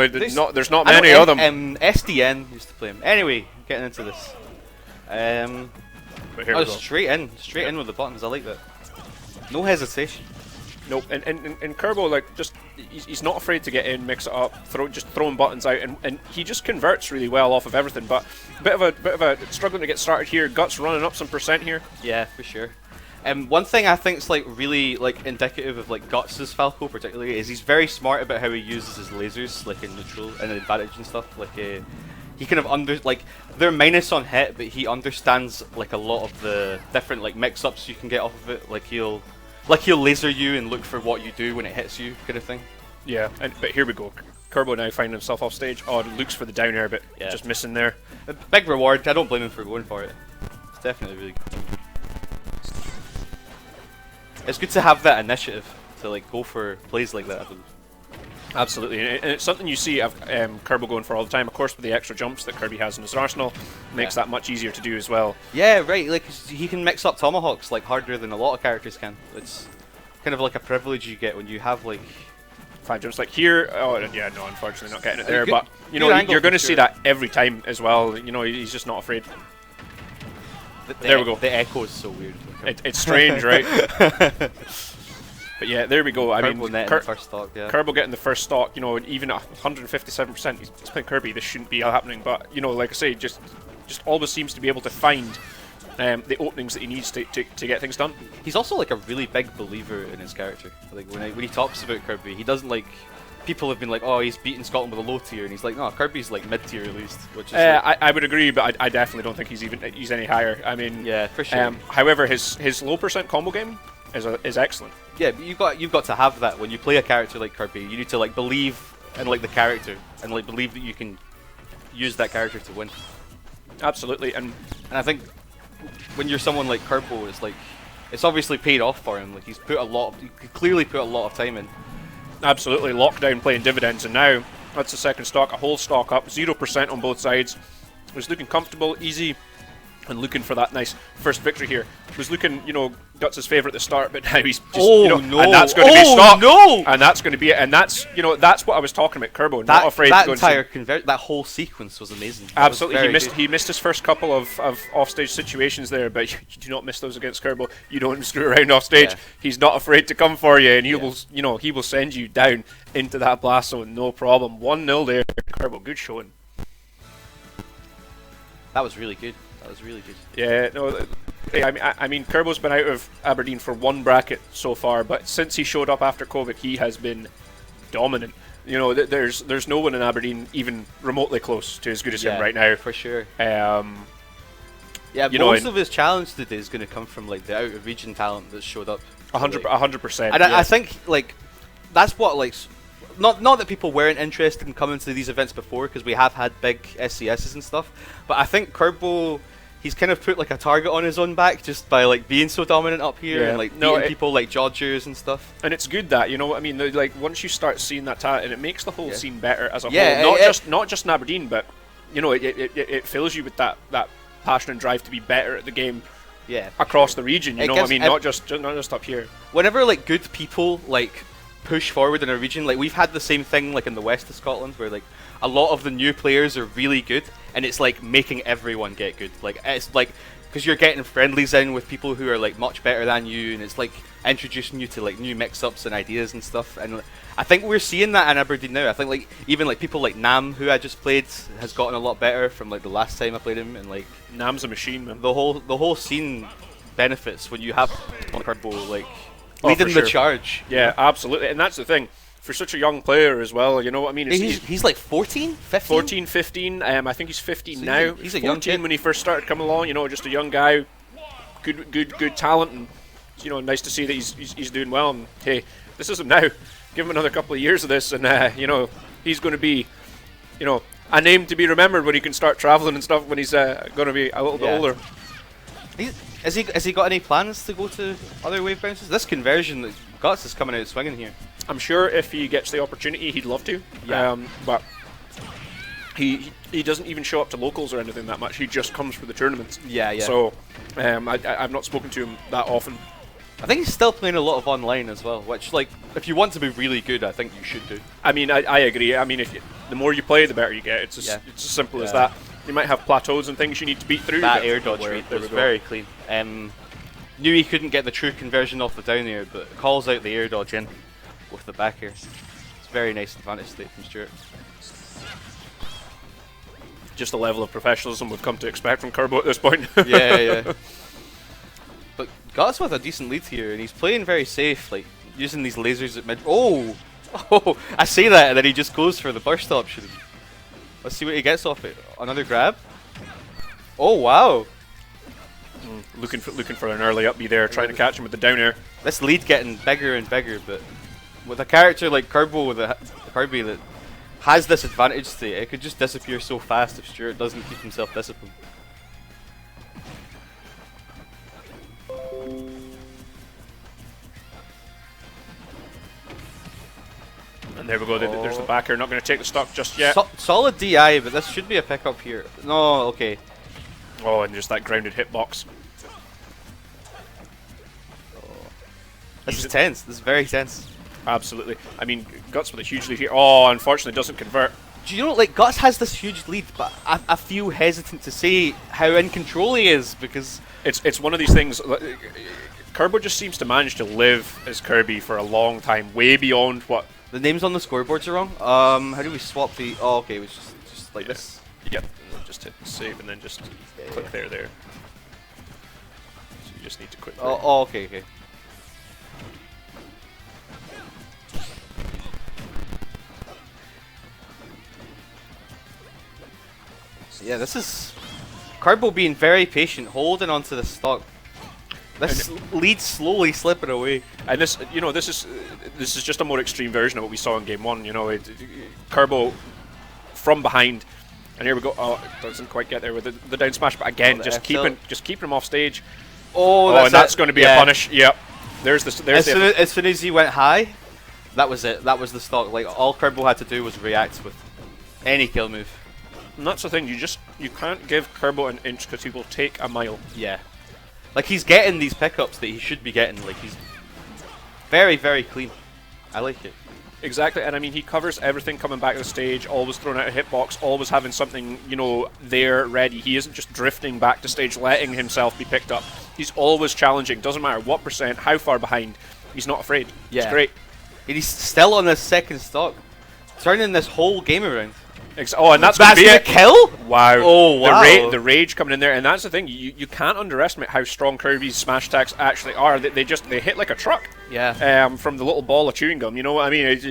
there's not many of them. SDN used to play him. Anyway, getting into this. But here we go. Straight in with the buttons. I like that. No hesitation. Nope, and Kirbo, like, he's not afraid to get in, mix it up, just throwing buttons out, and he just converts really well off of everything. But bit of a struggling to get started here. Guts running up some percent here. Yeah, for sure. One thing I think is like really like indicative of like Guts' Falco particularly is he's very smart about how he uses his lasers, like in neutral and advantage and stuff. Like he kind of they're minus on hit, but he understands like a lot of the different like mix-ups you can get off of it. Like he'll laser you and look for what you do when it hits you, kind of thing. Yeah, but here we go. Kirbo now finding himself off stage. Oh, looks for the down air, but just missing there. A big reward. I don't blame him for going for it. It's definitely really good. It's good to have that initiative to like go for plays like that. I believe. Absolutely, and it's something you see Kirbo going for all the time. Of course, with the extra jumps that Kirby has in his arsenal, makes that much easier to do as well. Yeah, right. Like he can mix up tomahawks like harder than a lot of characters can. It's kind of like a privilege you get when you have like 5 jumps like here. Oh yeah, no, unfortunately not getting it there. But you know, you're going to see that every time as well. You know, he's just not afraid. There we go. The echo is so weird. It's strange, right? But yeah, there we go. I mean, first stock, Kirbo getting the first stock, you know, even 157%. He's playing Kirby. This shouldn't be happening, but you know, like I say, just always seems to be able to find the openings that he needs to get things done. He's also like a really big believer in his character. Like when he talks about Kirby, he doesn't like. People have been like, oh, he's beaten Scotland with a low tier, and he's like, no, Kirby's like mid tier at least. Which is I would agree, but I definitely don't think he's any higher. I mean, yeah, for sure. However, his low percent combo game is excellent. Yeah, but you've got to have that when you play a character like Kirby. You need to like believe in like the character and like believe that you can use that character to win. Absolutely, and I think when you're someone like Kirbo, it's like it's obviously paid off for him. Like he clearly put a lot of time in. Absolutely, lockdown playing dividends, and now that's the second stock, a whole stock up, 0% on both sides. Was looking comfortable, easy, and looking for that nice first victory here. Was looking, you know, Guts' favourite at the start, but now he's just, no. And that's going to be stock. No! And that's going to be it, and that's, you know, that's what I was talking about, Kirbo, not afraid to go that whole sequence was amazing. Absolutely, he missed his first couple of offstage situations there, but you do not miss those against Kirbo. You don't screw around off stage. Yeah. He's not afraid to come for you, and he will, you know, he will send you down into that blast zone, no problem. 1-0 there, Kirbo, good showing. That was really good. Yeah, no, I mean, Kirbo's been out of Aberdeen for one bracket so far, but since he showed up after COVID, he has been dominant. You know, there's no one in Aberdeen even remotely close to as good as him right now. For sure. Yeah, most of his challenge today is going to come from like the out of region talent that showed up. 100%. And I think like that's what like. Not that people weren't interested in coming to these events before, because we have had big SCSs and stuff, but I think Kirbo, he's kind of put like a target on his own back just by like being so dominant up here and like beating people like Jodgers and stuff. And it's good that, you know what I mean, like once you start seeing that talent, and it makes the whole scene better as a whole. Not just in Aberdeen, but you know, it fills you with that passion and drive to be better at the game. Yeah, across the region, you know what I mean, not just up here. Whenever like good people like push forward in a region, like we've had the same thing like in the west of Scotland, where like a lot of the new players are really good, and it's like making everyone get good. Like it's like because you're getting friendlies in with people who are like much better than you, and it's like introducing you to like new mix-ups and ideas and stuff. And I think we're seeing that in Aberdeen now. I think like even like people like Nam, who I just played, has gotten a lot better from like the last time I played him, and like Nam's a machine, man. The whole scene benefits when you have Kirbo like leading the charge. Yeah, absolutely. And that's the thing. For such a young player as well, you know what I mean? He's like 14, 15? 14, 15. I think he's 15 now. He's a young kid. When he first started coming along, you know, just a young guy. Good talent. And, you know, nice to see that he's doing well. And, hey, this is him now. Give him another couple of years of this, and, you know, he's going to be, you know, a name to be remembered when he can start traveling and stuff when he's going to be a little bit older. Has he got any plans to go to other wave bounces? This conversion that Guts is coming out swinging here. I'm sure if he gets the opportunity, he'd love to. Yeah. But he doesn't even show up to locals or anything that much. He just comes for the tournaments. Yeah. So I've not spoken to him that often. I think he's still playing a lot of online as well, which, like, if you want to be really good, I think you should do. I mean, I agree. I mean, the more you play, the better you get. It's as simple as that. You might have plateaus and things you need to beat through. That air dodge rate was very clean. Knew he couldn't get the true conversion off the down air, but calls out the air dodge in with the back air. It's very nice advantage state from Stuart. Just the level of professionalism we've come to expect from Kirbo at this point. yeah. But Guts with a decent lead here, and he's playing very safe, like using these lasers at mid. Oh, I say that, and then he just goes for the burst option. Let's see what he gets off it. Another grab. Oh wow! Looking for an early up B there, trying to catch him with the down air. This lead getting bigger and bigger, but with a character like Kirbo with a Kirby that has this advantage state, it could just disappear so fast if Stuart doesn't keep himself disciplined. And there we go. There's the back air. Not going to take the stock just yet. Solid DI, but this should be a pickup here. No, okay. Oh, and just that grounded hitbox. This is tense. This is very tense. Absolutely. I mean, Guts with a huge lead here. Oh, unfortunately doesn't convert. Do you know, like, Guts has this huge lead, but I feel hesitant to say how in control he is, because it's one of these things. Kirbo just seems to manage to live as Kirby for a long time, way beyond what. The names on the scoreboards are wrong. How do we swap the? Oh, okay, it was just like this. Yep. Just hit save and then just click there. So you just need to click. Oh, okay. Yeah, this is Kirbo being very patient, holding onto the stock. This lead slowly slipping away. And this is just a more extreme version of what we saw in game one. You know, Kirbo from behind, and here we go. Oh, it doesn't quite get there with the down smash, but again, just keeping him off stage. Oh, that's going to be a punish. Yep. As soon as he went high, that was it. That was the stock. Like, all Kirbo had to do was react with any kill move. And that's the thing. You can't give Kirbo an inch because he will take a mile. Yeah. Like, he's getting these pickups that he should be getting. Like, he's very, very clean. I like it. Exactly, and I mean, he covers everything coming back to the stage, always throwing out a hitbox, always having something, there ready. He isn't just drifting back to stage, letting himself be picked up. He's always challenging. Doesn't matter what percent, how far behind. He's not afraid. Yeah. It's great. And he's still on his second stock, turning this whole game around. And that's a kill? Wow. Oh, wow. The rage coming in there, and that's the thing. You can't underestimate how strong Kirby's smash attacks actually are. They hit like a truck. Yeah. From the little ball of chewing gum. You know what I mean? It's